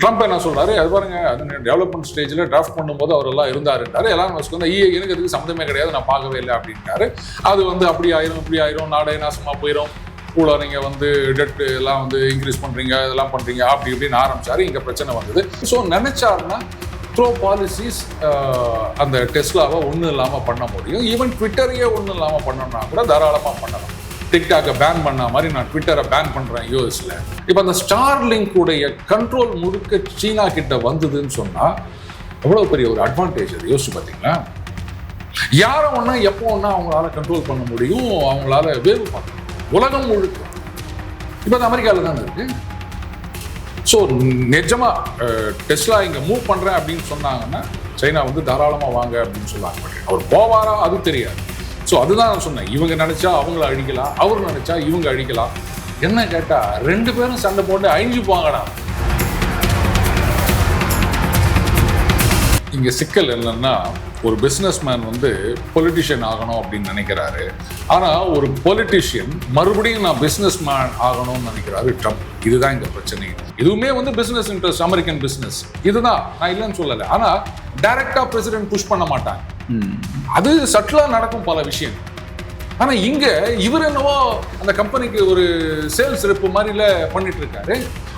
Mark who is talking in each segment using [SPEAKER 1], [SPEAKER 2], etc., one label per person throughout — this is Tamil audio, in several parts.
[SPEAKER 1] ட்ரம்ப் என்ன சொல்றாரு, அது பாருங்க அது டெவலப்மெண்ட் ஸ்டேஜில் டிராஃப்ட் பண்ணும்போது அவரெல்லாம் இருந்தாருன்றாரு. எலான் மஸ்க் வந்து எனக்கு அதுக்கு சம்மந்தமே கிடையாது, நான் பார்க்கவே இல்லை அப்படின்ட்டாரு. அது வந்து அப்படி ஆயிரும் இப்படி ஆயிரும், நாடே நாசமாக போயிடும், கூட நீங்கள் வந்து டெட் எல்லாம் வந்து இன்க்ரீஸ் பண்ணுறீங்க, இதெல்லாம் பண்ணுறீங்க அப்படி இப்படின்னு ஆரம்பிச்சாரு. இங்கே பிரச்சனை வந்தது. ஸோ நினைச்சாருன்னா த்ரோ பாலிசிஸ் அந்த டெஸ்லாவை ஒன்றும் இல்லாமல் பண்ண முடியும். ஈவன் ட்விட்டரையே ஒன்றும் இல்லாமல் பண்ணணும்னா கூட தாராளமாக பண்ணலாம். டிக்டாக்கை பேன் பண்ண மாதிரி நான் ட்விட்டரை பேன் பண்ணுறேன் யூஎஸ்ல. இப்போ அந்த ஸ்டார்லிங்க் உடைய கண்ட்ரோல் முழுக்க சீனா கிட்ட வந்ததுன்னு சொன்னால் எவ்வளோ பெரிய ஒரு அட்வான்டேஜ் அது, யோசிச்சு பார்த்தீங்களா? யாரை ஒன்றா எப்போ ஒன்றா அவங்களால கண்ட்ரோல் பண்ண முடியும், அவங்களால வேவு பார்க்க உலகம் முழுக்க. இப்போ அது அமெரிக்காவில் தானே இருக்கு. ஸோ நிஜமா டெஸ்லா இங்கே மூவ் பண்ணுறேன் அப்படின்னு சொன்னாங்கன்னா சைனா வந்து தாராளமாக வாங்க அப்படின்னு சொல்லாங்க. அவர் போவாரா அது தெரியாது. ஸோ அதுதான் நான் சொன்னேன், இவங்க நினைச்சா அவங்கள அழிக்கலாம், அவர் நினைச்சா இவங்க அழிக்கலாம். என்ன கேட்டா ரெண்டு பேரும் சண்டை போட்டு அழிஞ்சு போங்கடா. இங்க சிக்கல் என்னன்னா, ஒரு பிசினஸ் மேன் வந்து பொலிட்டிஷியன் ஆகணும் அப்படின்னு நினைக்கிறாரு. ஆனா ஒரு பொலிட்டிஷியன் மறுபடியும் நான் பிசினஸ் மேன் ஆகணும்னு நினைக்கிறாரு ட்ரம்ப். இதுதான் இங்க பிரச்சனை. இதுவுமே வந்து பிசினஸ் இன்ட்ரெஸ்ட், அமெரிக்கன் பிசினஸ் இதுதான், நான் இல்லைன்னு சொல்லலை. ஆனா டைரக்டா பிரசிடென்ட் புஷ் பண்ண மாட்டாங்க, அது சட்டிலா நடக்கும் பல விஷயம். ஆனா இங்க இவர் என்னவோ அந்த கம்பெனிக்கு ஒரு சேல்ஸ் ரெப் மாதிரில பண்ணிட்டு இருக்காரு.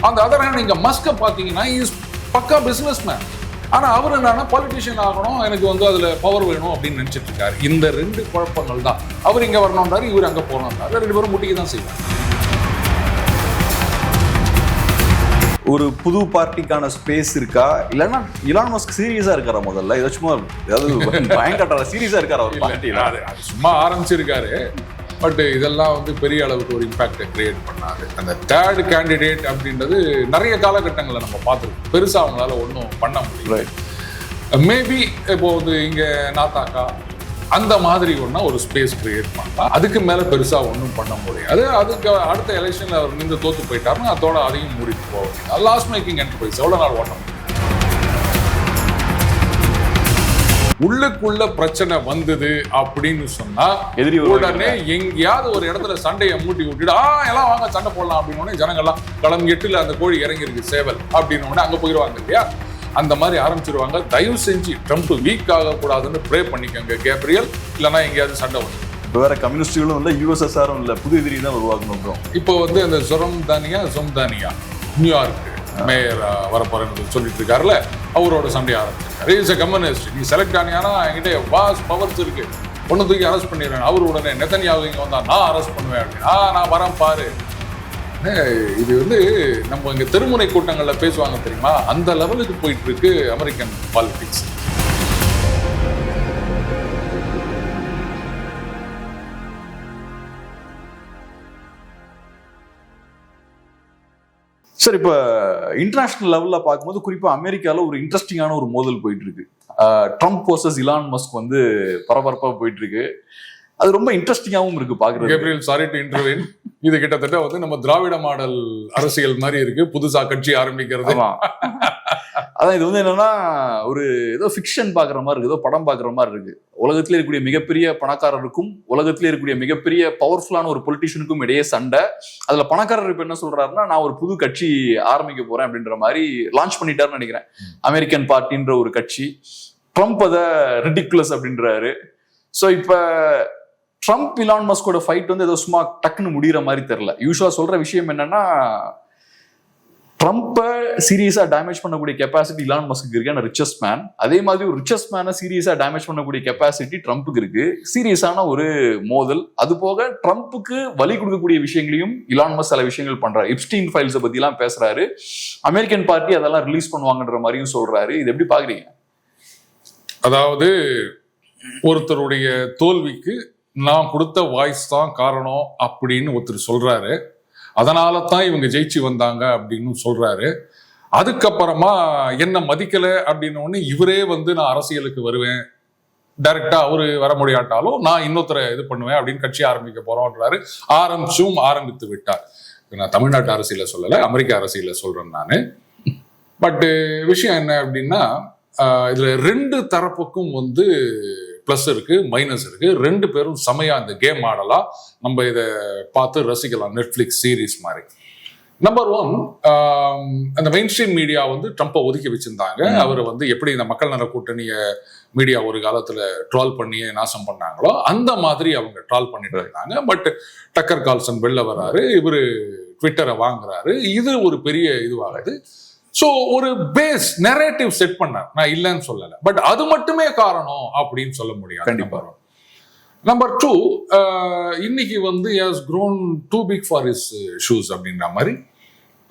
[SPEAKER 1] அந்த அதர் ஹேண்ட் இங்க மஸ்க பாத்தீங்கன்னா இஸ் பக்கா பிசினஸ் மேன். ஆனா அவர் என்னன்னா பொலிட்டிஷியன் ஆகணும், எனக்கு வந்து அதுல பவர் வேணும் அப்படின்னு நினைச்சிட்டு இருக்காரு. இந்த ரெண்டு குழப்பங்கள் தான். அவர் இங்க வரணும்ன்றாரு, இவர் அங்க போகணும்ன்றாரு. ரெண்டு பேரும் முட்டிக்கு தான் செய்வாங்க.
[SPEAKER 2] ஒரு புது பார்ட்டிக்கான ஸ்பேஸ் இருக்கா, இல்லைன்னா இலான் மஸ்க் சீரியஸா இருக்காரா? முதல்ல இதை சும்மா ஏதாவது பயங்கர சீரியஸா இருக்காரா ஒரு பார்ட்டியில?
[SPEAKER 1] அது சும்மா ஆரம்பிச்சிருக்காரு. பட் இதெல்லாம் வந்து பெரிய அளவுக்கு ஒரு இம்பாக்டை கிரியேட் பண்ணாது. அந்த தேர்ட் கேண்டிடேட் அப்படின்றது நிறைய காலகட்டங்களை நம்ம பார்த்துருக்கோம். பெருசாக அவங்களால ஒன்றும் பண்ண முடியல. மேபி இப்போ வந்து இங்கே நாத்தாக்கா அந்த மாதிரி ஒன்றா ஒரு ஸ்பேஸ் கிரியேட் பண்ணலாம். அதுக்கு மேலே பெருசாக ஒன்றும் பண்ண முடியாது. அதுக்கு அடுத்த எலெக்ஷனில் அவர் நின்று தோற்று போயிட்டாருன்னா அதோட அதையும் மூடிட்டு போக லாஸ் மேக்கிங் என்டர்பிரைஸ் எவ்வளோ நாள் ஓட்ட முடியும்? உள்ளுக்குள்ள பிரச்சனை வந்தது அப்படின்னு சொன்னா
[SPEAKER 2] எதிரி
[SPEAKER 1] உடனே எங்கேயாவது ஒரு இடத்துல சண்டையை மூட்டி விட்டுட்டு எல்லாம் வாங்க சண்டை போடலாம் அப்படின்னு ஜனங்கள்லாம் களம் 8ல் அந்த கோழி இறங்கி இருக்கு சேவல் அப்படின்னு அங்க போயிடுவாங்க இல்லையா? அந்த மாதிரி ஆரம்பிச்சிருவாங்க. தயவு செஞ்சு ட்ரம்ப் வீக் ஆகக்கூடாதுன்னு ப்ரே பண்ணிக்கோங்க கேப்ரியல், இல்லைன்னா எங்கேயாவது சண்டை வரும்.
[SPEAKER 2] இப்போ வேற கம்யூனிஸ்டுகளும் இல்லை, யூஎஸ்எஸ்ஆரும் இல்லை, புது எதிரி தான் உருவாக்கணும்.
[SPEAKER 1] இப்போ வந்து அந்த சொம்தானியா நியூயார்க் மேயர் வரப்போறேன்னு சொல்லிட்டு இருக்காருல்ல, அவரோட சண்டை ஆரம்பிச்சிருக்காரு. இஸ் எ கம்யூனிஸ்ட், நீ செலக்ட் ஆனியானா என்கிட்ட வாஸ் பவர்ஸ் இருக்கு, ஒன்று தூக்கி அரெஸ்ட் பண்ணிடுறேன். அவர் உடனே நெத்தன்யாஹூ இங்கே வந்தா நான் அரெஸ்ட் பண்ணுவேன் அப்படின்னு. நான் வரேன் பாரு. இது வந்து நம்ம இங்க தெருமுனை கூட்டங்கள்ல பேசுவாங்க தெரியுமா, அந்த லெவலுக்கு போயிட்டு இருக்கு அமெரிக்கன் பாலிடிக்ஸ்.
[SPEAKER 2] சார், இப்போ இன்டர்நேஷனல் லெவலில் பார்க்கும்போது குறிப்பாக அமெரிக்காவில் ஒரு இன்ட்ரெஸ்டிங்கான ஒரு மோதல் போயிட்டு இருக்கு. ட்ரம்ப் வர்சஸ் இலான் மஸ்க் வந்து பரபரப்பாக போயிட்டு இருக்கு. அது ரொம்ப இன்ட்ரெஸ்டிங்காகவும் இருக்கு பாக்குறது.
[SPEAKER 1] Gabriel, sorry to intervene. இது கிட்டத்தட்ட வந்து நம்ம திராவிட மாடல் அரசியல் மாதிரி இருக்கு, புதுசா கட்சி ஆரம்பிக்கிறது.
[SPEAKER 2] அதான் இது வந்து என்னன்னா ஒரு ஏதோ ஃபிக்ஷன் பாக்குற மாதிரி இருக்கு, ஏதோ படம் பாக்குற மாதிரி இருக்கு. உலகத்திலே இருக்கக்கூடிய மிகப்பெரிய பணக்காரருக்கும் உலகத்திலே இருக்கக்கூடிய மிகப்பெரிய பவர்ஃபுல்லான ஒரு பொலிட்டிஷியனுக்கும் இடையே சண்டை. அதுல பணக்காரர் இப்ப என்ன சொல்றாருன்னா, நான் ஒரு புது கட்சி ஆரம்பிக்க போறேன் அப்படின்ற மாதிரி லான்ச் பண்ணிட்டாருன்னு நினைக்கிறேன். அமெரிக்கன் பார்ட்டின்ற ஒரு கட்சி. ட்ரம்ப் அதை ரிடிகுலஸ் அப்படின்றாரு. ஸோ இப்ப ட்ரம்ப் இலான் மஸ்கோட ஃபைட் வந்து ஏதோ சும்மா டக்குன்னு முடிகிற மாதிரி தெரியல. யூஸ்வலா சொல்ற விஷயம் என்னன்னா, ட்ரம்ப்பை சீரியஸா டேமேஜ் பண்ணக்கூடிய கெப்பாசிட்டி இலான் மஸ்க்கு இருக்கு, ரிச்சஸ்ட் மேன். அதே மாதிரி ஒரு ரிச்சஸ்ட் மேனை சீரியஸா டேமேஜ் பண்ணக்கூடிய கெப்பாசிட்டி ட்ரம்ப்புக்கு இருக்கு. சீரியஸான ஒரு மோதல். அது போக ட்ரம்ப்புக்கு வலி கொடுக்கக்கூடிய விஷயங்களையும் இலான் மஸ்க் சில விஷயங்கள் பண்றாரு. எப்ஸ்டீன் ஃபைல்ஸை பத்தி எல்லாம் பேசுறாரு. அமெரிக்கன் பார்ட்டி அதெல்லாம் ரிலீஸ் பண்ணுவாங்கன்ற மாதிரியும் சொல்றாரு. இது எப்படி பாக்குறீங்க?
[SPEAKER 1] அதாவது ஒருத்தருடைய தோல்விக்கு நான் கொடுத்த வாய்ஸ் தான் காரணம் அப்படின்னு ஒருத்தர் சொல்றாரு. அதனால தான் இவங்க ஜெயிச்சு வந்தாங்க அப்படின்னு சொல்றாரு. அதுக்கப்புறமா என்ன மதிக்கல அப்படின்னு இவரே வந்து நான் அரசியலுக்கு வருவேன், டைரக்டா அவரு வர முடியாட்டாலும் நான் இன்னொருத்தரை இது பண்ணுவேன் அப்படின்னு கட்சி ஆரம்பிக்க போறோம்ன்றாரு. ஆரம்பித்து விட்டார். நான் தமிழ்நாட்டு அரசியல சொல்லலை, அமெரிக்க அரசியல சொல்றேன் நானு. பட் விஷயம் என்ன அப்படின்னா, இதுல ரெண்டு தரப்புக்கும் வந்து பிளஸ் இருக்கு, மைனஸ் இருக்கு. ரெண்டு பேரும் செமையா இந்த கேம் ஆடலாம். நம்ம இதை பார்த்து ரசிக்கலாம், நெட்ஃபிளிக்ஸ் சீரீஸ் மாதிரி. நம்பர் ஒன், அந்த மெயின் ஸ்ட்ரீம் மீடியா வந்து ட்ரம்ப்பை ஒதுக்கி வச்சிருந்தாங்க. அவர் வந்து எப்படி இந்த மக்கள் நல கூட்டணிய மீடியா ஒரு காலத்துல ட்ரால் பண்ணி நாசம் பண்ணாங்களோ அந்த மாதிரி அவங்க ட்ரால் பண்ணிட்டு இருந்தாங்க. பட் டக்கர் கால்சன் வெளில வராரு, இவரு ட்விட்டரை வாங்குறாரு, இது ஒரு பெரிய இதுவாகுது. ஸோ ஒரு பேஸ் நெரேட்டிவ் செட் பண்ணார், நான் இல்லைன்னு சொல்லலை. பட் அது மட்டுமே காரணம் அப்படின்னு சொல்ல முடியாது.
[SPEAKER 2] கண்டிப்பா.
[SPEAKER 1] நம்பர் டூ, இன்னைக்கு வந்து has grown too big for his shoes அப்படின்ற மாதிரி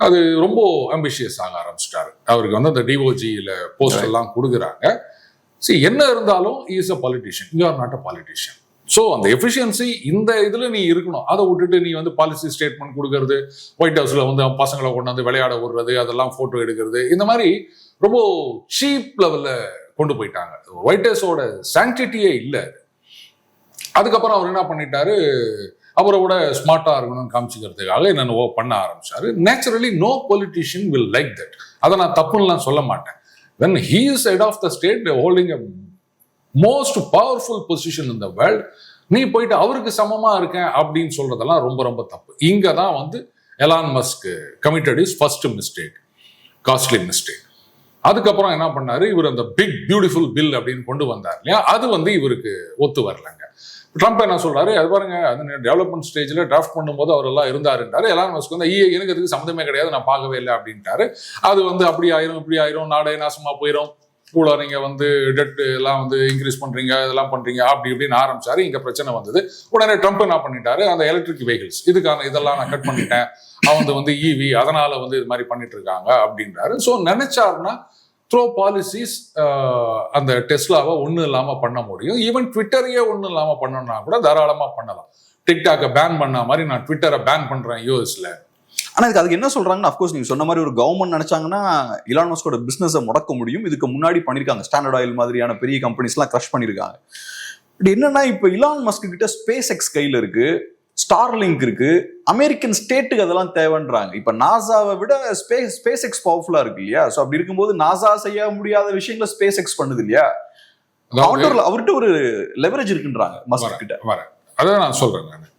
[SPEAKER 1] அது ரொம்ப அம்பிஷியஸ் ஆக ஆரம்பிச்சிட்டாரு. அவருக்கு வந்து அந்த டிஓஜியில் போஸ்ட் எல்லாம் கொடுக்குறாங்க. என்ன இருந்தாலும் is a politician, you are not a politician. So அந்த எஃபிஷியன்சி இந்த இதில் நீ இருக்கணும். அதை விட்டுட்டு நீ வந்து பாலிசி ஸ்டேட்மெண்ட் கொடுக்கறது, ஒயிட் ஹவுஸில் வந்து பசங்களை கொண்டு வந்து விளையாட விடுறது, அதெல்லாம் ஃபோட்டோ எடுக்கிறது, இந்த மாதிரி ரொம்ப சீப் லெவலில் கொண்டு போயிட்டாங்க. ஒயிட் ஹவுஸோட சாங்டிட்டியே இல்லை. அதுக்கப்புறம் அவர் என்ன பண்ணிட்டாரு, அவரை விட ஸ்மார்ட்டாக இருக்கணும்னு காமிச்சிக்கிறதுக்காக என்னென்னவோ பண்ண ஆரம்பிச்சாரு. Naturally no politician will like that. அதை நான் தப்புன்னுலாம் சொல்ல மாட்டேன். when he is head of the state holding a most powerful position in the world, நீ போயிட்டு அவருக்கு சமமா இருக்கேன் அப்படின்னு சொல்றதெல்லாம் ரொம்ப ரொம்ப தப்பு. இங்க தான் வந்து Elon Musk committed his first mistake, costly mistake. அதுக்கப்புறம் என்ன பண்ணாரு, இவர் அந்த பிக் பியூட்டிஃபுல் பில் அப்படின்னு கொண்டு வந்தார் இல்லையா, அது வந்து இவருக்கு ஒத்து வரலங்க. ட்ரம்ப் என்ன சொல்றாரு, அது பாருங்க, அது டெவலப்மெண்ட் ஸ்டேஜில் டிராஃப்ட் பண்ணும்போது அவர் எல்லாம் இருந்தாருன்றாரு. எலான் மஸ்க் வந்து எனக்கு அதுக்கு சம்மந்தமே கிடையாது, நான் பார்க்கவே இல்லை அப்படின்ட்டாரு. அது வந்து அப்படி ஆயிரும் இப்படி ஆயிரும், நாடே நாசமா போயிடும், கூட நீங்க வந்து டெட் எல்லாம் வந்து இன்க்ரீஸ் பண்றீங்க, இதெல்லாம் பண்றீங்க அப்படி இப்படின்னு ஆரம்பிச்சாரு. இங்க பிரச்சனை வந்தது. உடனே ட்ரம்ப் என்ன பண்ணிட்டாரு, அந்த எலக்ட்ரிக் வெஹிக்கிள்ஸ் இதுக்கான இதெல்லாம் நான் கட் பண்ணிட்டேன், அவன் வந்து இவி அதனால வந்து இது மாதிரி பண்ணிட்டு இருக்காங்க அப்படின்றாரு. ஸோ நினைச்சாருன்னா த்ரோ பாலிசிஸ் அந்த டெஸ்லாவை ஒன்றும் இல்லாமல் பண்ண முடியும். ஈவன் ட்விட்டரையே ஒன்றும் இல்லாமல் பண்ணணும்னா கூட தாராளமாக பண்ணலாம். டிக்டாக்கை பேன் பண்ண மாதிரி நான் ட்விட்டரை பேன் பண்ணுறேன் யூஎஸ்ல.
[SPEAKER 2] ஆனால் அதுக்கு என்ன சொல்றாங்கன்னா, அஃப்கோர்ஸ் நீங்க சொன்ன மாதிரி ஒரு கவர்மெண்ட் நினைச்சாங்கன்னா இலான் மஸ்கோட பிசினஸை முடக்க முடியும். இதுக்கு முன்னாடி பண்ணியிருக்காங்க, ஸ்டாண்டர்ட் ஆயில் மாதிரியான பெரிய கம்பெனிஸ்லாம் கிரஷ் பண்ணியிருக்காங்க. பட் என்னன்னா, இப்போ இலான் மஸ்க் கிட்ட ஸ்பேஸ் எக்ஸ் கையில் இருக்கு, ஸ்டார்லிங்க் இருக்கு, அமெரிக்கன் ஸ்டேட்டுக்கு அதெல்லாம் தேவைன்றாங்க. இப்ப நாசாவை விட ஸ்பேஸ் எக்ஸ் பவர்ஃபுல்லா இருக்கு இல்லையா? சோ அப்படி இருக்கும்போது நாசா செய்ய முடியாத விஷயங்களை ஸ்பேஸ் எக்ஸ் பண்ணுது இல்லையா? அவர்கிட்ட ஒரு லெவரேஜ் இருக்குன்றாங்க மஸ்க் கிட்ட.
[SPEAKER 1] வரேன், அதான் நான் சொல்றேன். நான்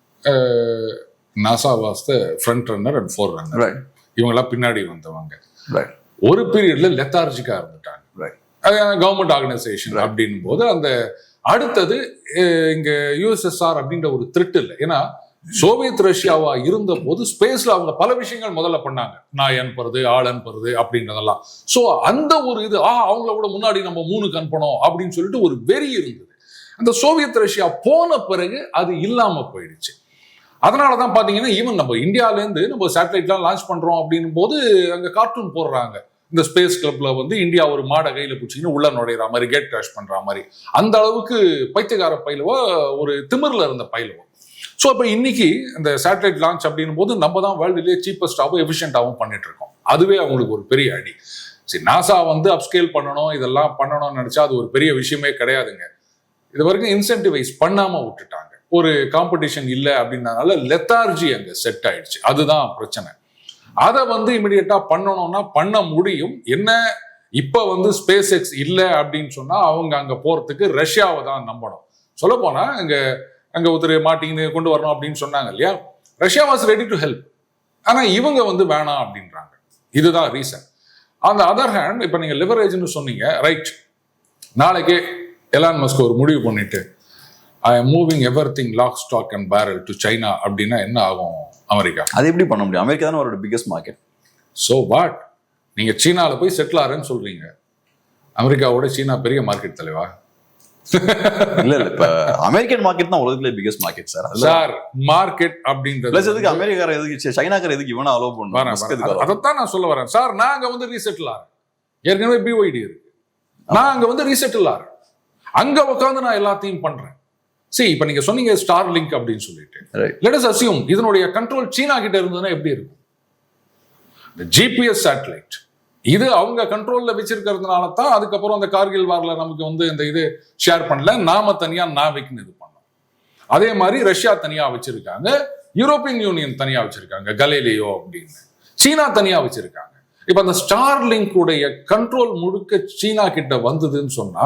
[SPEAKER 1] NASA was the front runner and four runner. இவங்கெல்லாம் பின்னாடி வந்தவங்க. ஒரு பீரியட்ல லெத்தார்ஜிக்கா இருந்துட்டாங்க. கவர்மெண்ட் ஆர்கனைசேஷன் அப்படின்னும் போது அந்த அடுத்தது இங்க யூஎஸ்எஸ்ஆர் அப்படின்ற ஒரு த்ரெட் இல்லை. ஏன்னா சோவியத் ரஷ்யாவா இருந்த போது ஸ்பேஸ்ல அவங்க பல விஷயங்கள் முதல்ல பண்ணாங்க, நாய் அனுப்புறது, ஆள் அனுப்புறது அப்படின்றதெல்லாம். ஸோ அந்த ஒரு இது அவங்கள விட முன்னாடி நம்ம 3க்கு அனுப்பணும் அப்படின்னு சொல்லிட்டு ஒரு வெறி இருந்தது. அந்த சோவியத் ரஷ்யா போன பிறகு அது இல்லாம போயிடுச்சு. அதனாலதான் பாத்தீங்கன்னா ஈவன் நம்ம இந்தியாவிலேருந்து நம்ம சேட்டலைட்லாம் லான்ச் பண்றோம் அப்படின்னும் போது அங்க கார்ட்டூன் போடுறாங்க. இந்த ஸ்பேஸ் கிளப்ல வந்து இந்தியா ஒரு மாடை கையில பிடிச்சின்னு உள்ள நுழையிற மாதிரி, கேட் கிராஷ் பண்ற மாதிரி, அந்த அளவுக்கு பைத்தியக்கார பயிலுவோ ஒரு திமிர்ல இருந்த பயிலுவோ. ஸோ இப்போ இன்னைக்கு இந்த சேட்டலைட் லான்ச் அப்படின்னும் போது நம்ம தான் வேர்ல்டுலேயே சீப்பஸ்டாகவும் எஃபிஷியன்டாகவும் பண்ணிட்டு இருக்கோம். அதுவே அவங்களுக்கு ஒரு பெரிய அடி. சரி, நாசா வந்து அப்ஸ்கேல் பண்ணணும், இதெல்லாம் பண்ணணும்னு நினைச்சா அது ஒரு பெரிய விஷயமே கிடையாதுங்க. இது வரைக்கும் இன்சென்டிவைஸ் பண்ணாம விட்டுட்டாங்க. ஒரு காம்படிஷன் இல்லை அப்படின்றதுனால லெத்தார்ஜி அங்க செட் ஆயிடுச்சு. அதுதான் பிரச்சனை. அதை வந்து இமிடியேட்டா பண்ணணும்னா பண்ண முடியும். என்ன இப்ப வந்து ஸ்பேஸ் எக்ஸ் இல்லை அப்படின்னு சொன்னா அவங்க அங்க போறதுக்கு ரஷ்யாவை தான் நம்பணும். சொல்ல போனா அங்க ஒருத்தர் மாட்டிங்கன்னு கொண்டு வரணும் அப்படின்னு சொன்னாங்க இல்லையா, Russia was ready to help. ஆனா இவங்க வந்து வேணாம் அப்படின்றாங்க. இதுதான் reason. On the other hand, இப்ப நீங்க லிவரேஜ்னு சொன்னீங்க, ரைட். நாளைக்கே எலான் மஸ்க் ஒரு முடிவு பண்ணிட்டு I am moving everything lock stock and barrel to China அப்படின்னா என்ன ஆகும் அமெரிக்கா?
[SPEAKER 2] அது எப்படி பண்ண முடியும்? அமெரிக்கா தானே அவரோட பிகெஸ்ட் மார்க்கெட்.
[SPEAKER 1] So what? நீங்க சீனால போய் செட்டில் ஆறேன்னு சொல்றீங்க. அமெரிக்காவோட சீனா பெரிய மார்க்கெட் தலைவா?
[SPEAKER 2] இல்ல இப்ப அமெரிக்கன் மார்க்கெட் தான் உலகத்திலே பிகெஸ்ட் மார்க்கெட் சார்.
[SPEAKER 1] மார்க்கெட் அப்படின்றது
[SPEAKER 2] எதுக்கு அமெரிக்கார எதுக்கு சைனாக்கார எதுக்கு இவனை அலோவ் பண்ணுவாங்க?
[SPEAKER 1] அதைத்தான் நான் சொல்ல வரேன் சார். நான் அங்க வந்து ரீசெட்டில் ஆறேன். ஏற்கனவே பிஒய்டி இருக்கு. நான் அங்க வந்து ரீசெட்டில் ஆறேன். அங்க உட்காந்து நான் எல்லாத்தையும் பண்றேன். சரி, இப்ப நீங்க சொன்னீங்க ஸ்டார் லிங்க் அப்படின்னு சொல்லிட்டு, லெட் அஸ் அஸ்யூம் இதனுடைய கண்ட்ரோல் சீனா கிட்ட இருந்ததுன்னா எப்படி இருக்கும்? ஜிபிஎஸ் சேட்டலைட் இது அவங்க கண்ட்ரோல்ல வச்சிருக்கிறதுனால தான் அதுக்கப்புறம் அந்த கார்கில் வார்ல நமக்கு வந்து இந்த இது ஷேர் பண்ணல, நாம தனியா நாவிக்னு இது பண்ணோம். அதே மாதிரி ரஷ்யா தனியா வச்சிருக்காங்க, யூரோப்பியன் யூனியன் தனியா வச்சிருக்காங்க, கலேலியோ அப்படின்னு, சீனா தனியா வச்சிருக்காங்க. இப்ப அந்த ஸ்டார் லிங்க் உடைய கண்ட்ரோல் முழுக்க சீனா கிட்ட வந்ததுன்னு சொன்னா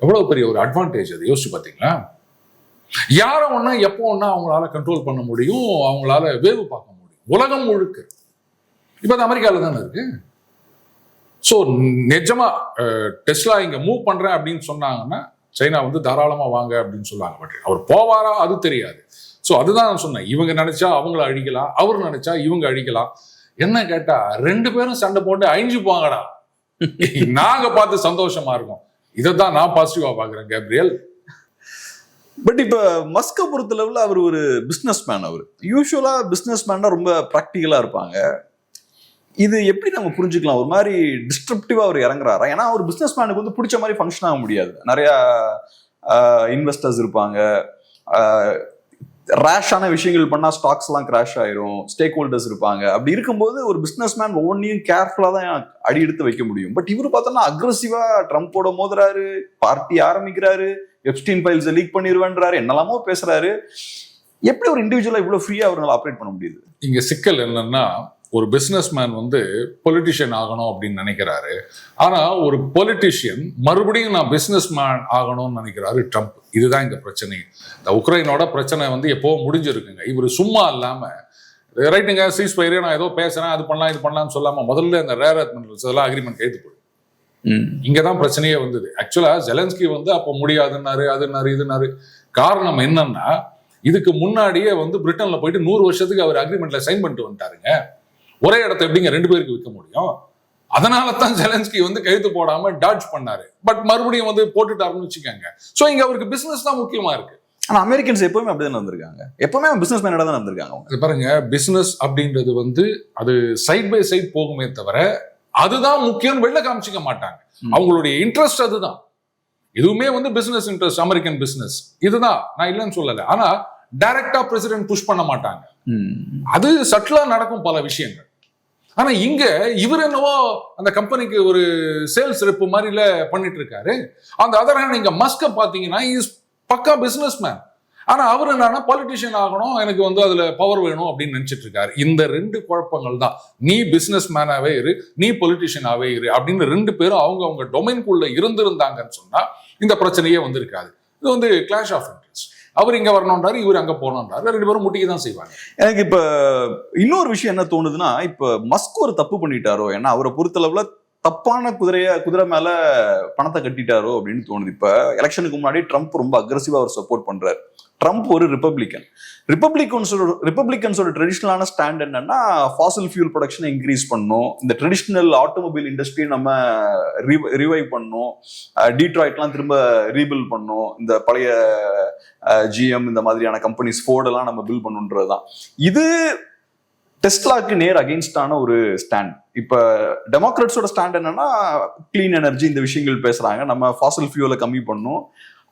[SPEAKER 1] எவ்வளவு பெரிய ஒரு அட்வான்டேஜ். அது யோசிச்சு பாத்தீங்களா? யாரும் ஒன்னா எப்போ ஒன்னா அவங்களால கண்ட்ரோல் பண்ண முடியும், அவங்களால வேவு பார்க்க முடியும் உலகம் முழுக்க. இப்போ அது அமெரிக்காவில் தானே இருக்கு. ஸோ நிஜமா டெஸ்லா இங்க மூவ் பண்றேன் அப்படின்னு சொன்னாங்கன்னா சைனா வந்து தாராளமா வாங்க அப்படின்னு சொல்லுவாங்க. பட் அவர் போவாரா அது தெரியாது. ஸோ அதுதான் நான் சொன்னேன், இவங்க நினைச்சா அவங்கள அழிக்கலாம், அவர் நினைச்சா இவங்க அழிக்கலாம். என்ன கேட்டா 2 பேரும் சண்டை போட்டு அழிஞ்சு போங்கடா, நாங்க பார்த்து சந்தோஷமா இருக்கோம். இதைத்தான் நான் பாசிட்டிவா பாக்குறேன் கேப்ரியல்.
[SPEAKER 2] பட் இப்ப மஸ்கை பொறுத்த லெவலில் அவர் ஒரு பிசினஸ் மேன். அவர் யூஸ்வலா பிசினஸ் மேன்னா ரொம்ப ப்ராக்டிக்கலா இருப்பாங்க. இது எப்படி நம்ம புரிஞ்சுக்கலாம்? ஒரு மாதிரி டிஸ்ட்ரப்டிவா அவர் இறங்குறாரா? ஏன்னா ஒரு பிசினஸ் மேனுக்கு வந்து பிடிச்ச மாதிரி ஃபங்க்ஷன் ஆக முடியாது. நிறைய இன்வெஸ்டர்ஸ் இருப்பாங்க, ரேஷான விஷயங்கள் பண்ணா ஸ்டாக்ஸ் எல்லாம் கிராஷ் ஆயிரும், ஸ்டேக் ஹோல்டர்ஸ் இருப்பாங்க. அப்படி இருக்கும்போது ஒரு பிசினஸ் மேன் ஒவ்வொன்றையும் கேர்ஃபுல்லா தான் அடி எடுத்து வைக்க முடியும். பட் இவரு பார்த்தோம்னா அக்ரெசிவா ட்ரம்போட மோதுறாரு, பார்ட்டி ஆரம்பிக்கிறாரு, எப்ஸ்டீன் ஃபைல்ஸ் லீக் பண்ணிடுவேன்றாரு, என்னெல்லாமோ பேசுறாரு. எப்படி ஒரு இண்டிவிஜுவலா இவ்வளவு ஃப்ரீயா அவரால் ஆப்ரேட் பண்ண முடியுது?
[SPEAKER 1] இங்க சிக்கல் என்னன்னா, ஒரு பிசினஸ் மேன் வந்து பொலிட்டிஷியன் ஆகணும் அப்படின்னு நினைக்கிறாரு. ஆனா ஒரு பொலிட்டிஷியன் மறுபடியும் நான் பிசினஸ் மேன் ஆகணும்னு நினைக்கிறாரு ட்ரம்ப். இதுதான் இங்க பிரச்சனை. இந்த உக்ரைனோட பிரச்சனை வந்து எப்போ முடிஞ்சிருக்குங்க. இவர் சும்மா இல்லாம ரைட்டுங்க சீஸ் ஃபயரே நான் ஏதோ பேசுறேன், அது பண்ணலாம் இது பண்ணலாம்னு சொல்லாம முதல்ல இந்த ரேர் எர்த் மினரல்ஸ் அதெல்லாம் அக்ரிமெண்ட் கைது போடும். இங்கதான் பிரச்சனையே வந்தது. ஆக்சுவலா ஜெலன்ஸ்கி வந்து அப்போ முடியாதுன்னாரு, அதுன்னாரு, இதுன்னாரு. காரணம் என்னன்னா, இதுக்கு முன்னாடியே வந்து பிரிட்டன்ல போயிட்டு 100 வருஷத்துக்கு அவர் அக்ரிமெண்ட்ல சைன் பண்ணிட்டு வந்துட்டாருங்க. ஒரே இடத்த எப்படிங்க 2 பேருக்கு விற்க முடியும்? அதனால தான் ஜெலன்ஸ்கி வந்து கைது போடாம டாட்ஜ் பண்ணாரு. பட் மறுபடியும் வந்து போட்டுட்டாருன்னு வச்சுக்கோங்க. சோ இங்க அவருக்கு பிசினஸ் தான் முக்கியமா இருக்கு.
[SPEAKER 2] ஆனா அமெரிக்கன்ஸ் எப்பவுமே அப்படிதான் வந்திருக்காங்க. எப்பவுமே பிசினஸ் மேனோட தான் வந்திருக்காங்க.
[SPEAKER 1] பாருங்க, பிசினஸ் அப்படின்றது வந்து அது சைட் பை சைட் போகுமே தவிர அதுதான் முக்கியம் வெளில காமிச்சிக்க மாட்டாங்க. அவங்களுடைய இன்ட்ரெஸ்ட் அதுதான். எதுவுமே வந்து பிசினஸ் இன்ட்ரெஸ்ட், அமெரிக்கன் பிசினஸ் இதுதான், நான் இல்லைன்னு சொல்லல. ஆனா டைரக்டா பிரசிடென்ட் புஷ் பண்ண மாட்டாங்க. அது சட்டிலா நடக்கும் பல விஷயங்கள். ஆனா இங்க இவர் என்னவோ அந்த கம்பெனிக்கு ஒரு சேல்ஸ் ரெப் மாதிரில பண்ணிட்டு இருக்காரு. அந்த அதர் ஹேண்ட் இங்க மஸ்க பாத்தீங்கன்னா இஸ் பக்கா பிசினஸ் மேன். ஆனா அவர் என்னன்னா பொலிட்டிஷியன் ஆகணும், எனக்கு வந்து அதுல பவர் வேணும் அப்படின்னு நினைச்சிட்டு இருக்காரு. இந்த 2 குழப்பங்கள் தான். நீ பிசினஸ் மேனாவே இரு, நீ பொலிட்டிஷியனாவே இரு அப்படின்னு 2 பேரும் அவங்க டொமைன்குள்ள இருந்திருந்தாங்கன்னு சொன்னா இந்த பிரச்சனையே வந்திருக்காது. இது வந்து கிளாஷ் ஆஃப் இன்ட்ரெஸ்ட். அவர் இங்க வரணும்ன்றாரு, இவர் அங்க போகணும்ன்றாரு. 2 பேரும் முட்டிக்கு தான் செய்வாங்க.
[SPEAKER 2] எனக்கு இப்ப இன்னொரு விஷயம் என்ன தோணுதுன்னா, இப்ப மஸ்க் ஒரு தப்பு பண்ணிட்டாரோ, ஏன்னா அவரை பொறுத்தளவுல தப்பான குதிரை மேல பணத்தை கட்டிட்டாரோ அப்படின்னு தோணுது. இப்ப எலெக்ஷனுக்கு முன்னாடி ட்ரம்ப் ரொம்ப அக்ரெசிவா அவர் சப்போர்ட் பண்றாரு. ட்ரம்ப் ஒரு ரிப்பப்ளிகன்ஸோட ட்ரெடிஷனலான ஸ்டாண்ட் என்னன்னா, ஃபாசில் ஃபியூல் ப்ரொடக்ஷனை இன்க்ரீஸ் பண்ணணும், இந்த ட்ரெடிஷனல் ஆட்டோமொபைல் இண்டஸ்ட்ரியை நம்ம ரிவைவ் பண்ணணும், டீட்ராய்ட்லாம் திரும்ப ரீபில்ட் பண்ணணும், இந்த பழைய ஜிஎம் இந்த மாதிரியான கம்பெனிஸ் ஃபோர்டெல்லாம் நம்ம பில் பண்ணுன்றதுதான். இது டெஸ்லாக்கு நேர் அகெயின்ஸ்டான ஒரு ஸ்டாண்ட். இப்ப டெமோக்ராட்ஸோட ஸ்டாண்ட் என்னன்னா, கிளீன் எனர்ஜி இந்த விஷயங்கள் பேசுறாங்க, நம்ம ஃபாசில் ஃபியூலை கம்மி பண்ணணும்.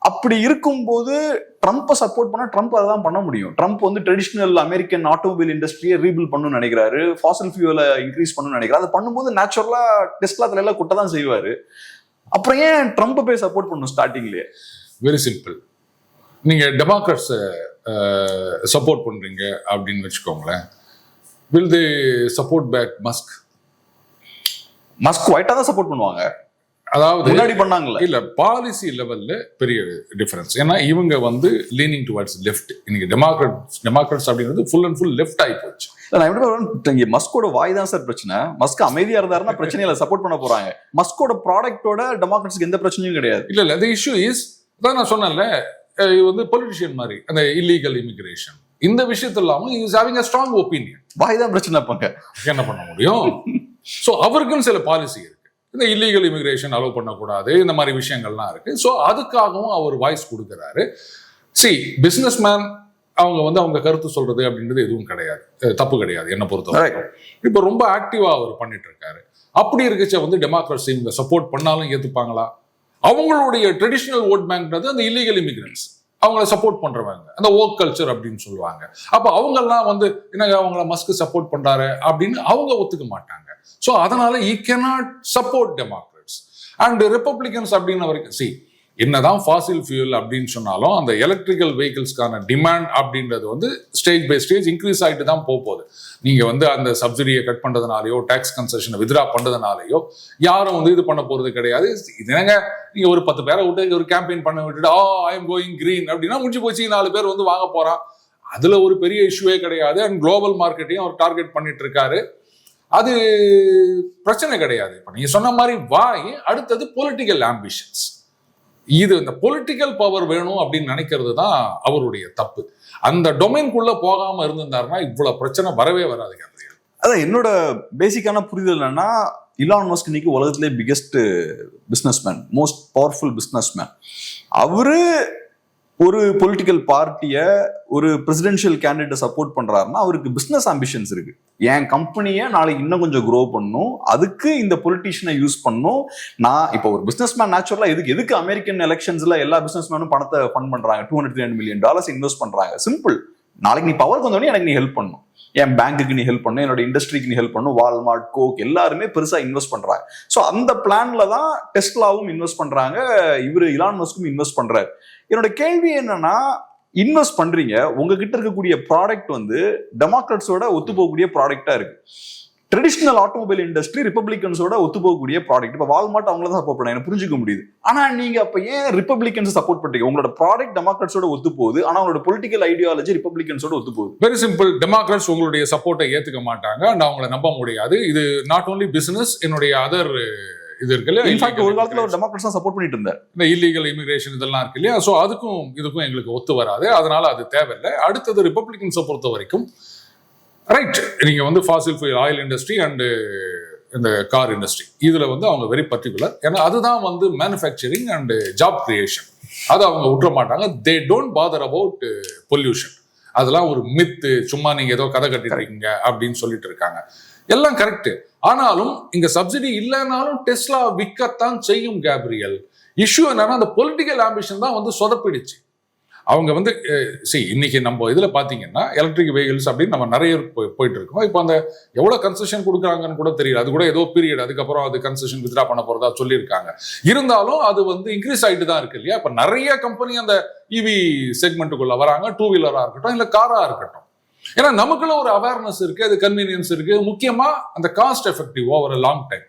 [SPEAKER 2] அப்படி இருக்கும்போது ட்ரம்ப்பை சப்போர்ட் பண்ணா ட்ரம்ப் அதை தான் பண்ண முடியும். ட்ரம்ப் வந்து ட்ரெடிஷனல் அமெரிக்கன் ஆட்டோமொபைல் இண்டஸ்ட்ரியை ரீபில் பண்ணணும்னு நினைக்கிறாரு, ஃபாசில் ஃபியூலை இன்க்ரீஸ் பண்ணணும்னு நினைக்கிறாரு. அதை பண்ணும்போது நேச்சுரலா டெஸ்லா தலையில குட்ட தான் செய்வாரு. அப்புறம் ஏன் ட்ரம்ப் போய் சப்போர்ட் பண்ணணும் ஸ்டார்டிங்லேயே?
[SPEAKER 1] Very simple. நீங்க டெமோக்ராட்ஸை சப்போர்ட் பண்றீங்க அப்படின்னு வச்சுக்கோங்களேன். will they support back Musk?
[SPEAKER 2] Musk ஒயிட்டா தான் சப்போர்ட் பண்ணுவாங்க.
[SPEAKER 1] அதாவது
[SPEAKER 2] முன்னாடி பண்ணாங்கல்ல,
[SPEAKER 1] இல்ல பாலிசி லெவல்ல பெரிய டிஃபரன்ஸ். ஏன்னா இவங்க வந்து லீனிங் டுவர்ட்ஸ் லெஃப்ட். இன்னைக்கு டெமோக்ராட்ஸ் அப்படிங்கிறது ஃபுல் அண்ட் ஃபுல் லெஃப்ட் ஆகி போச்சு.
[SPEAKER 2] நான் எப்படி மஸ்கோட வாய் தான் சார் பிரச்சனை. மஸ்க் அமைதியா இருந்தாருன்னா பிரச்சனையில சப்போர்ட் பண்ண போறாங்க. மஸ்கோட ப்ராடக்டோட டெமோக்ராட்ஸ்க்கு எந்த பிரச்சனையும் கிடையாது.
[SPEAKER 1] இல்ல the issue is, அதான் நான் சொன்னேன்ல, இது வந்து பொலிட்டிஷியன் மாதிரி அந்த இல்லீகல் இமிகிரேஷன் இந்த விஷயத்துல இல்லாம is having a strong opinion.
[SPEAKER 2] வாய் தான் பிரச்சனை. பாங்க
[SPEAKER 1] என்ன பண்ண முடியும்? சோ அவருக்குன்னு சில பாலிசி இருக்கு. இந்த இல்லீகல் இமிகிரேஷன் அலோவ் பண்ணக்கூடாது, இந்த மாதிரி விஷயங்கள்லாம் இருக்கு. ஸோ அதுக்காகவும் அவர் வாய்ஸ் கொடுக்குறாரு. பிசினஸ் மேன் அவங்க வந்து அவங்க கருத்து சொல்றது அப்படின்றது எதுவும் கிடையாது, தப்பு கிடையாது என்ன பொறுத்தவரை. இப்போ ரொம்ப ஆக்டிவா அவர் பண்ணிட்டு இருக்காரு. அப்படி இருக்கச்ச வந்து டெமோக்ராட்ஸ் இவங்க சப்போர்ட் பண்ணாலும் ஏத்துப்பாங்களா? அவங்களுடைய ட்ரெடிஷனல் ஓட் பேங்க்ன்றது அந்த இல்லீகல் இமிகிரன்ட்ஸ், அவங்கள சப்போர்ட் பண்றவங்க, அந்த ஓக் கல்ச்சர் அப்படின்னு சொல்லுவாங்க. அப்ப அவங்க எல்லாம் வந்து என்னங்க அவங்கள மஸ்க் சப்போர்ட் பண்றாரு அப்படின்னு அவங்க ஒத்துக்க மாட்டாங்க. ஸோ அதனால ஈ cannot support democrats and Republicans அப்படின்னு வரைக்கும். என்னதான் ஃபாசில் ஃபியூல் அப்படின்னு சொன்னாலும் அந்த எலக்ட்ரிக்கல் வெஹிக்கிள்ஸ்க்கான டிமாண்ட் அப்படின்றது வந்து ஸ்டேஜ் பை ஸ்டேஜ் இன்க்ரீஸ் ஆகிட்டு தான் போகுது. நீங்க வந்து அந்த சப்சிடியை கட் பண்றதுனாலயோ டாக்ஸ் கன்செஷனை வித்ரா பண்றதுனாலயோ யாரும் வந்து இது பண்ண போறது கிடையாது. இதுங்க நீங்க ஒரு 10 பேரை விட்டு ஒரு கேம்பெயின் பண்ண விட்டுட்டு ஐ எம் கோயிங் கிரீன் அப்படின்னா முடிஞ்சு போச்சு, 4 பேர் வந்து வாங்க போறான். அதுல ஒரு பெரிய இஷ்யூவே கிடையாது. அண்ட் குளோபல் மார்க்கெட்டையும் அவர் டார்கெட் பண்ணிட்டு இருக்காரு. அது பிரச்சனை கிடையாது. இப்ப நீங்க சொன்ன மாதிரி வாய், அடுத்தது பொலிட்டிக்கல் ஆம்பிஷன்ஸ். இது இந்த பொலிட்டிக்கல் பவர் வேணும் அப்படின்னு நினைக்கிறது தான் அவருடைய தப்பு. அந்த டொமைன்குள்ள போகாம இருந்திருந்தாருன்னா இவ்வளவு பிரச்சனை வரவே வராது.
[SPEAKER 2] அதான் என்னோட பேசிக்கான புரிதல் என்னன்னா, இலான் மஸ்க் இன்னைக்கு உலகத்திலே biggest businessman, most powerful businessman. அவரு ஒரு பொலிட்டிக்கல் பார்ட்டியை, ஒரு பிரசிடென்ஷியல் கேண்டிடேட்டை சப்போர்ட் பண்றாருன்னா அவருக்கு பிசினஸ் ஆம்பிஷன்ஸ் இருக்கு. என் கம்பெனியை நாளைக்கு இன்னும் கொஞ்சம் க்ரோ பண்ணும், அதுக்கு இந்த பொலிட்டிஷியனை யூஸ் பண்ணும். நான் இப்போ ஒரு பிசினஸ்மேன் நேச்சுரலா எதுக்கு அமெரிக்கன் எலெக்ஷன்ஸ்ல எல்லா பிசினஸ்மேனும் பணத்தை ஃபண்ட் பண்றாங்க, $200-300 மில்லியன் இன்வெஸ்ட் பண்றாங்க. சிம்பிள், நாளைக்கு நீ பவருக்கு வந்தோடனே எனக்கு நீ ஹெல்ப் பண்ணும், என் பேங்க்குக்கு நீ ஹெல்ப் பண்ணும், என்னோட இண்டஸ்ட்ரிக்கு நீ ஹெல்ப் பண்ணும். வால்மார்ட், கோக் எல்லாருமே பெருசா இன்வெஸ்ட் பண்றாங்க. ஸோ அந்த பிளான்ல தான் டெஸ்லாவும் இன்வெஸ்ட் பண்றாங்க, இவரு இலான் மஸ்க்கும் இன்வெஸ்ட் பண்றாரு. என்னோட கேள்வி என்னன்னா, இன்வெஸ்ட் பண்றீங்க, உங்ககிட்ட இருக்கக்கூடிய ப்ராடக்ட் வந்து டெமோக்ராட்ஸோட ஒத்து போகக்கூடிய ப்ராடக்டா இருக்கு. ட்ரெடிஷனல் ஆட்டோமொபைல் இண்டஸ்ட்ரி ரிப்பப்ளிகன்ஸோட ஒத்து போகக்கூடிய ப்ராடக்ட். இப்போ வால்மார்ட் அவங்கள தான் சப்போர்ட் பண்ண எனக்கு புரிஞ்சுக்க முடியுது. ஆனா நீங்க அப்ப ஏன் ரிப்பப்ளிகன்ஸ் சப்போர்ட் பண்றீங்க? உங்களோட ப்ராடக்ட் டெமோக்ராட்ஸோட ஒத்து போகுது, ஆனா உங்களோட பொலிட்டிக்கல் ஐடியாலஜி ரிப்பப்ளிகன்ஸோட ஒத்து போகுது.
[SPEAKER 1] வெரி சிம்பிள், டெமோக்ராட்ஸ் உங்களுடைய சப்போர்ட்டை ஏத்துக்க மாட்டாங்க, நான் அவங்கள நம்ப முடியாது. இது நாட் ஓன்லி பிசினஸ், என்னுடைய அதர் இது இருக்கு இல்லையா,
[SPEAKER 2] இன்ஃபேக்ட் ஒரு காலத்துல ஒரு டெமோக்ராட்ஸ் தான் சப்போர்ட் பண்ணிட்டு இருந்தார்.
[SPEAKER 1] இந்த இல்லீகல் இமிகிரேஷன் இதெல்லாம் இருக்கு இல்லையா, ஸோ அதுக்கும் இதுக்கும் எங்களுக்கு ஒத்து வராது, அதனால அது தேவையில்லை. அடுத்தது ரிப்பப்ளிகன்ஸை பொறுத்த வரைக்கும் ரைட், நீங்க வந்து Fazil fuel oil industry and இந்த கார் இண்டஸ்ட்ரி இதுல வந்து அவங்க வெரி பர்டிகுலர். ஏன்னா அதுதான் வந்து மேனுஃபேக்சரிங் அண்ட் ஜாப் கிரியேஷன், அதை அவங்க விட்டுற மாட்டாங்க. They don't father about pollution. அதெல்லாம் ஒரு மித்து, சும்மா நீங்க ஏதோ கதை கட்டிருக்கீங்க அப்படின்னு சொல்லிட்டு இருக்காங்க. எல்லாம் கரெக்ட். ஆனாலும் இங்க சப்சிடி இல்லைனாலும் டெஸ்லா விற்கத்தான் செய்யும் கேப்ரியல். இஷ்யூ என்னன்னா, அந்த பொலிட்டிக்கல் ஆம்பிஷன் தான் வந்து சொதப்பிடுச்சு. அவங்க வந்து இன்னைக்கு நம்ம இதுல பாத்தீங்கன்னா எலக்ட்ரிக் வெஹிக்கிள்ஸ் அப்படின்னு நம்ம நிறைய போயிட்டு இருக்கோம். இப்போ அந்த எவ்வளவு கன்செஷன் கொடுக்குறாங்கன்னு கூட தெரியல. அது கூட ஏதோ பீரியட், அதுக்கப்புறம் அது கன்செஷன் வித்ரா பண்ண போறதா சொல்லியிருக்காங்க. இருந்தாலும் அது வந்து இன்க்ரீஸ் ஆகிட்டு தான் இருக்கு இல்லையா. இப்ப நிறைய கம்பெனி அந்த இவி செக்மெண்ட்டுக்குள்ள வராங்க, டூ வீலரா இருக்கட்டும் இல்ல காரா இருக்கட்டும். ஏன்னா நமக்குள்ள ஒரு அவேர்னஸ் இருக்கு, அது கன்வீனியன்ஸ் இருக்கு, முக்கியமா அந்த cost effective over long time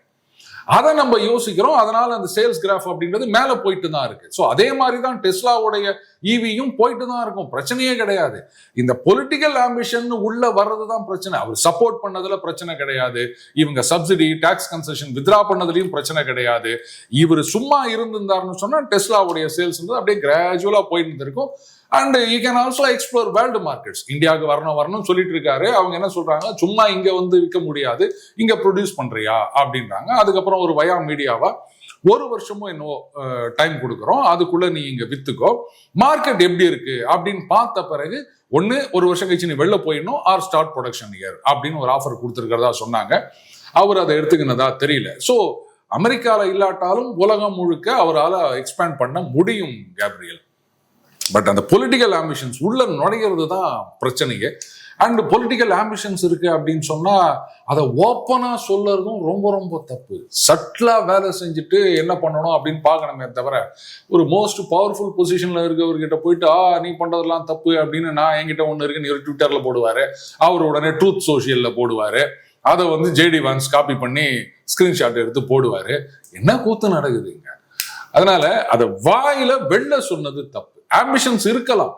[SPEAKER 1] அதை நம்ம யோசிக்கிறோம். அதனால அந்த சேல்ஸ் கிராஃப் அப்படின்றது மேல போயிட்டு தான் இருக்கு. ஸோ அதே மாதிரி தான் டெஸ்லாவுடைய ஈவியும் போயிட்டு தான் இருக்கும், பிரச்சனையே கிடையாது. இந்த பொலிட்டிக்கல் ஆம்பிஷன் உள்ள வர்றது தான் பிரச்சனை. அவர் சப்போர்ட் பண்ணதுல பிரச்சனை கிடையாது, இவங்க சப்சிடி டாக்ஸ் கன்செஷன் வித்ரா பண்ணதுலயும் பிரச்சனை கிடையாது. இவர் சும்மா இருந்திருந்தாருன்னு சொன்னா டெஸ்லாவுடைய சேல்ஸ் வந்து அப்படியே கிராஜுவலா போயிட்டு இருந்திருக்கும். And you can also explore world markets. இந்தியாவுக்கு வரணும் சொல்லிட்டு இருக்காரு. அவங்க என்ன சொல்றாங்க, சும்மா இங்க வந்து விற்க முடியாது, இங்க ப்ரொடியூஸ் பண்றியா அப்படின்றாங்க. அதுக்கப்புறம் ஒரு வயா மீடியாவா ஒரு வருஷமும் இன்னும் டைம் கொடுக்குறோம், அதுக்குள்ள நீ இங்க வித்துக்கோ, மார்க்கெட் எப்படி இருக்கு அப்படின்னு பார்த்த பிறகு ஒன்னு ஒரு வருஷம் கழிச்சு நீ வெளில போயிடணும், ஆர் ஸ்டார்ட் ப்ரொடக்ஷன் இயர் அப்படின்னு ஒரு ஆஃபர் கொடுத்துருக்கிறதா சொன்னாங்க. அவர் அதை எடுத்துக்கினதா தெரியல. ஸோ அமெரிக்கால இல்லாட்டாலும் உலகம் முழுக்க அவரால் எக்ஸ்பேண்ட் பண்ண முடியும் கேப்ரியல். பட் அந்த பொலிட்டிக்கல் ஆம்பிஷன்ஸ் உள்ள நுழைகிறது தான் பிரச்சனையே. அண்ட் பொலிட்டிக்கல் ஆம்பிஷன்ஸ் இருக்கு அப்படின்னு சொன்னா அதை ஓப்பனா சொல்றதும் ரொம்ப ரொம்ப தப்பு. சட்லா வேலை செஞ்சுட்டு என்ன பண்ணணும் அப்படின்னு பார்க்கணுமே தவிர, ஒரு மோஸ்ட் பவர்ஃபுல் பொசிஷன்ல இருக்கவர்கிட்ட போயிட்டு நீ பண்றதெல்லாம் தப்பு அப்படின்னு நான் என்கிட்ட ஒண்ணு இருக்கு நீ ட்விட்டர்ல போடுவாரு, அவர் உடனே ட்ரூத் சோஷியல்ல போடுவாரு, அதை வந்து ஜேடி வான்ஸ் காப்பி பண்ணி ஸ்கிரீன்ஷாட் எடுத்து போடுவாரு. என்ன கூத்து நடக்குதுங்க. அதனால அதை வாயில வெளில சொன்னது தப்பு. ஆம்பிஷன்ஸ் இருக்கலாம்,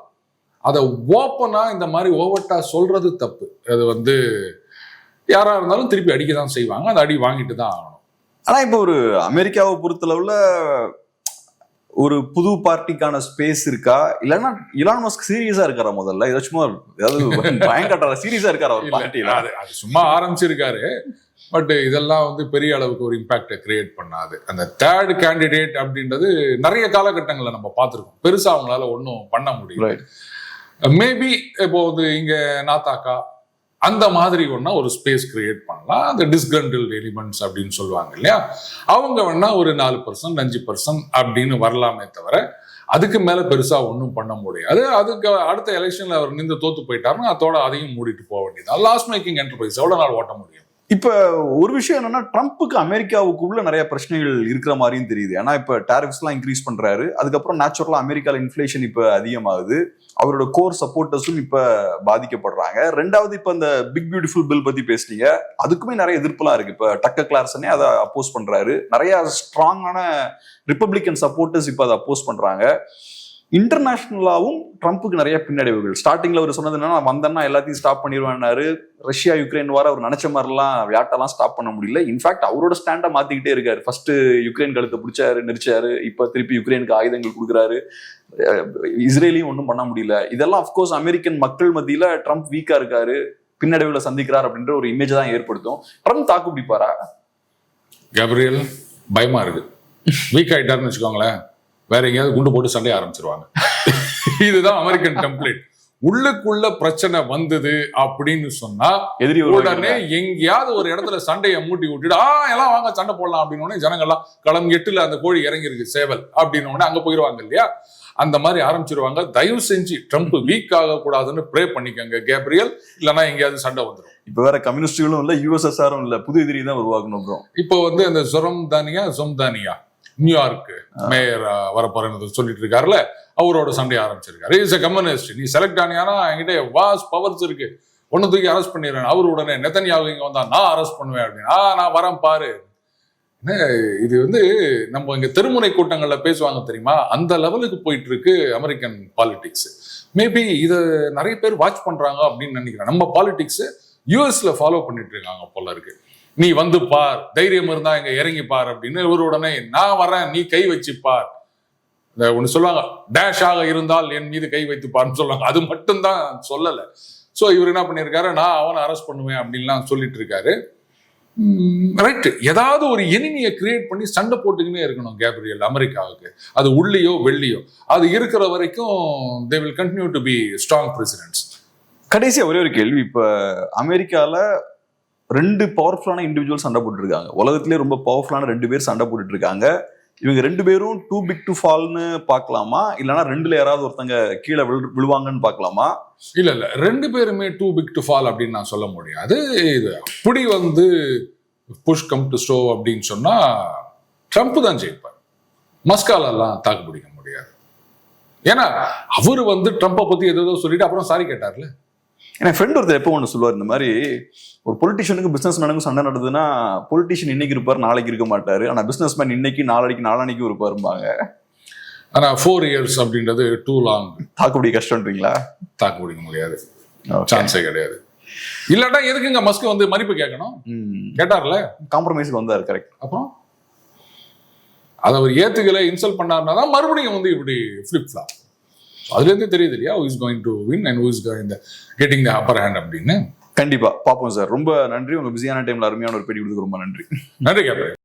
[SPEAKER 1] அதை ஓப்பனா இந்த மாதிரி ஓவர்ட்டா சொல்றது தப்பு. அது வந்து யாரா இருந்தாலும் திருப்பி அடிக்கதான் செய்வாங்க, அந்த அடி வாங்கிட்டு தான் ஆகணும்.
[SPEAKER 2] ஆனா இப்போ ஒரு அமெரிக்காவை பொறுத்தளவுல ஒரு புது பார்ட்டிக்கான ஸ்பேஸ் இருக்கா, இல்லைன்னா இலான் மஸ்க் சீரியஸா இருக்காரா? முதல்ல ஏதாச்சும் ஏதாவது பயங்கர சீரியஸா இருக்காரா ஒரு பார்ட்டியில?
[SPEAKER 1] அது சும்மா ஆரம்பிச்சிருக்காரு, பட் இதெல்லாம் வந்து பெரிய அளவுக்கு ஒரு இம்பாக்டை கிரியேட் பண்ணாது. அந்த தேர்ட் கேண்டிடேட் அப்படின்றது நிறைய காலகட்டங்களை நம்ம பார்த்துருக்கோம், பெருசா அவங்களால ஒன்றும் பண்ண முடியல. மேபி இப்போ வந்து இங்க நாத்தாக்கா அந்த மாதிரி ஒன்னா ஒரு ஸ்பேஸ் கிரியேட் பண்ணலாம். அந்த டிஸ்கிரண்டில்ட் எலிமெண்ட்ஸ் அப்படின்னு சொல்லுவாங்க இல்லையா, அவங்க வேணா ஒரு 4% 5% அப்படின்னு வரலாமே தவிர அதுக்கு மேல பெருசா ஒன்றும் பண்ண முடியாது. அதுக்கு அடுத்த எலெக்ஷன்ல அவர் நின்று தோத்து போயிட்டாருன்னா அதோட அதையும் மூடிட்டு போக வேண்டியது. லாஸ் மேக்கிங் என்டர்பிரைஸ் எவ்வளவு நாள் ஓட்ட முடியும்?
[SPEAKER 2] இப்ப ஒரு விஷயம் என்னன்னா, ட்ரம்ப்புக்கு அமெரிக்காவுக்குள்ள நிறைய பிரச்சனைகள் இருக்கிற மாதிரியும் தெரியுது. ஏன்னா இப்ப டாரிஃப்ஸ் எல்லாம் இன்க்ரீஸ் பண்றாரு, அதுக்கப்புறம் நேச்சுரலா அமெரிக்கால இன்ஃபிளேஷன் இப்ப அதிகமாகுது, அவரோட கோர் சப்போர்ட்டர்ஸும் இப்ப பாதிக்கப்படுறாங்க. ரெண்டாவது இப்ப இந்த பிக் பியூட்டிஃபுல் பில் பத்தி பேசுனீங்க, அதுக்குமே நிறைய எதிர்ப்புலாம் இருக்கு. இப்ப டக்கர் கிளார்சனே அதை அப்போஸ் பண்றாரு, நிறைய ஸ்ட்ராங்கான ரிப்பப்ளிகன் சப்போர்ட்டர்ஸ் இப்ப அதை அப்போஸ் பண்றாங்க. இன்டர்நேஷனலாவும் ட்ரம்ப்புக்கு நிறைய பின்னடைவுகள். ஸ்டார்டிங்ல அவர் சொன்னது என்னன்னா, நான் வந்தேன்னா எல்லாத்தையும் ஸ்டாப் பண்ணிடுவேன்னாரு. ரஷ்யா யுக்ரைன் வார அவர் நினைச்ச மாதிரிலாம் விளையாட்டெல்லாம் ஸ்டாப் பண்ண முடியல. இன்ஃபேக்ட் அவரோட ஸ்டாண்டை மாத்திக்கிட்டே இருக்காரு. ஃபர்ஸ்ட் யுக்ரைன் கழுத்தை பிடிச்சாரு, நெரிச்சாரு. இப்ப திருப்பி யுக்ரைனுக்கு ஆயுதங்கள் கொடுக்குறாரு. இஸ்ரேலையும் ஒன்றும் பண்ண முடியல. இதெல்லாம் அப்கோர்ஸ் அமெரிக்கன் மக்கள் மத்தியில ட்ரம்ப் வீக்கா இருக்காரு, பின்னடைவுல சந்திக்கிறார் அப்படின்ற ஒரு இமேஜ் தான் ஏற்படுத்தும். ட்ரம்ப் தாக்கு பிடிப்பாரா?
[SPEAKER 1] கேப்ரியல் பயமா இருக்கு. வீக் ஆயிட்டாருன்னு வச்சுக்கோங்களேன், வேற எங்கேயாவது குண்டு போட்டு சண்டைய ஆரம்பிச்சிருவாங்க. இதுதான் அமெரிக்கன் டெம்ப்ளேட். உள்ளுக்குள்ள பிரச்சனை வந்தது அப்படின்னு சொன்னா
[SPEAKER 2] எதிரி
[SPEAKER 1] உடனே எங்கேயாவது ஒரு இடத்துல சண்டையை மூட்டி விட்டுட்டு எல்லாம் வாங்க சண்டை போடலாம் அப்படின்னு ஜனங்கள்லாம் களம் 8ல அந்த கோழி இறங்கி இருக்கு சேவல் அப்படின்னு அங்க போயிடுவாங்க இல்லையா? அந்த மாதிரி ஆரம்பிச்சிருவாங்க. தயவு செஞ்சு ட்ரம்ப் வீக் ஆக கூடாதுன்னு ப்ரே பண்ணிக்கங்க கேப்ரியல், இல்லைன்னா எங்கேயாவது சண்டை வந்துடும்.
[SPEAKER 2] இப்ப வேற கம்யூனிஸ்டுகளும் இல்ல, யுஎஸ்எஸ்ஆரும் இல்ல, புது எதிரி தான் உருவாக்கணும் ப்ரோ.
[SPEAKER 1] இப்போ அந்த சொம்தானியா நியூயார்க் மேயர் வரப்போறேன்னு சொல்லிட்டு இருக்காருல்ல, அவரோட சண்டையை ஆரம்பிச்சிருக்காரு. இஸ் எ கம்யூனிஸ்ட், நீ செலக்ட் ஆனியானா என்கிட்ட வாஸ் பவர்ஸ் இருக்கு, ஒன்னு தூக்கி அரெஸ்ட் பண்ணிடுறேன். அவரு உடனே நெத்தன்யாகு இங்க வந்தா நான் அரெஸ்ட் பண்ணுவேன் அப்படின்னு. நான் வரேன் பாரு. இது நம்ம இங்க தெருமுனை கூட்டங்கள்ல பேசுவாங்க தெரியுமா, அந்த லெவலுக்கு போயிட்டு இருக்கு அமெரிக்கன் பாலிடிக்ஸ். மேபி இதை நிறைய பேர் வாட்ச் பண்றாங்க அப்படின்னு நினைக்கிறேன். நம்ம பாலிடிக்ஸ் யூஎஸ்ல ஃபாலோ பண்ணிட்டு இருக்காங்க போல இருக்கு. நீ வந்து பார், தைரியம் இருந்தா இங்க இறங்கி பார் அப்படின்னு. இவர் உடனே நான் வரேன், நீ கை வச்சு பார். ஒண்ணு சொல்லுவாங்க, டேஷ் ஆக இருந்தால் என் மீது கை வைத்து பாருன்னு சொல்லுவாங்க. அது மட்டும்தான் சொல்லல. சோ இவர் என்ன பண்ணிருக்காரு, நான் அவனை அரெஸ்ட் பண்ணுவேன் அப்படின்லாம் சொல்லிட்டு இருக்காரு. ரைட், ஏதாவது ஒரு எனிமியை கிரியேட் பண்ணி சண்டை போட்டுக்கினே இருக்கணும் கேப்ரியல் அமெரிக்காவுக்கு. அது உள்ளியோ வெள்ளியோ அது இருக்கிற வரைக்கும் they will continue to be strong presidents.
[SPEAKER 2] கடைசியா ஒரே ஒரு கேள்வி. இப்ப அமெரிக்கால 2 பவர்ஃபுல்லான இண்டிவிஜுவல் சண்டை போட்டு இருக்காங்க. உலகத்திலே ரொம்ப பவர்ஃபுல்லான 2 பேர் சண்டை போட்டுட்டு இருக்காங்க. இவங்க 2 பேரும் டூ பிக் டு ஃபால்னு பார்க்கலாமா, இல்லைன்னா 2ல யாராவது ஒருத்தங்க கீழே விழுவாங்கன்னு பார்க்கலாமா?
[SPEAKER 1] இல்ல 2 பேருமே டூ பிக் டு ஃபால் அப்படின்னு நான் சொல்ல முடியாது. இது அப்படி புஷ் கம் டு ஸ்டோவ் அப்படின்னு சொன்னா ட்ரம்ப் தான் ஜெயிப்பார். மஸ்காலெல்லாம் தாக்கு பிடிக்க முடியாது. ஏன்னா அவரு ட்ரம்ப்பை பத்தி ஏதோ சொல்லிட்டு அப்புறம் சாரி கேட்டார்ல.
[SPEAKER 2] என் ஃப்ரெண்ட் ஒருத்தர் எப்போ ஒன்று சொல்லுவார், இந்த மாதிரி ஒரு பொலிட்டிஷியனுக்கு பிசினஸ் நடக்கும் சண்டை நடந்ததுன்னா, பொலிட்டிஷியன் இன்னைக்கு இருப்பார் நாளைக்கு இருக்க மாட்டாரு, ஆனா பிசினஸ் மேன் இன்னைக்கு நாளானிக்கு இருப்பாருப்பாங்க.
[SPEAKER 1] ஆனா 4 years அப்படின்றது டூ லாங்.
[SPEAKER 2] தாக்கு பிடிக்க கஷ்டம்ன்றீங்களா?
[SPEAKER 1] தாக்கு பிடிக்க முடியாது, சான்ஸே கிடையாது. இல்லாட்டா எதுக்குங்க மஸ்க் மதிப்பு கேட்கணும்? கேட்டார்ல,
[SPEAKER 2] காம்ப்ரமைஸ்க்கு வந்தாரு. கரெக்ட்.
[SPEAKER 1] அப்புறம் அதை அவர் ஏத்துக்கல, இன்சல்ட் பண்ணாருன்னா தான் மறுபடியும் இப்படி ஃபிளிப் ஃப்ளாப். அதுல இருந்து தெரியுது இல்லையா, who is going to win and who is getting the upper hand அப்படின்னு.
[SPEAKER 2] கண்டிப்பா பாப்போம் சார். ரொம்ப நன்றி. உங்க பிஸியான டைம்ல அருமையான ஒரு பேட்டி கொடுத்து ரொம்ப நன்றி.
[SPEAKER 1] நன்றி கேப்டன்.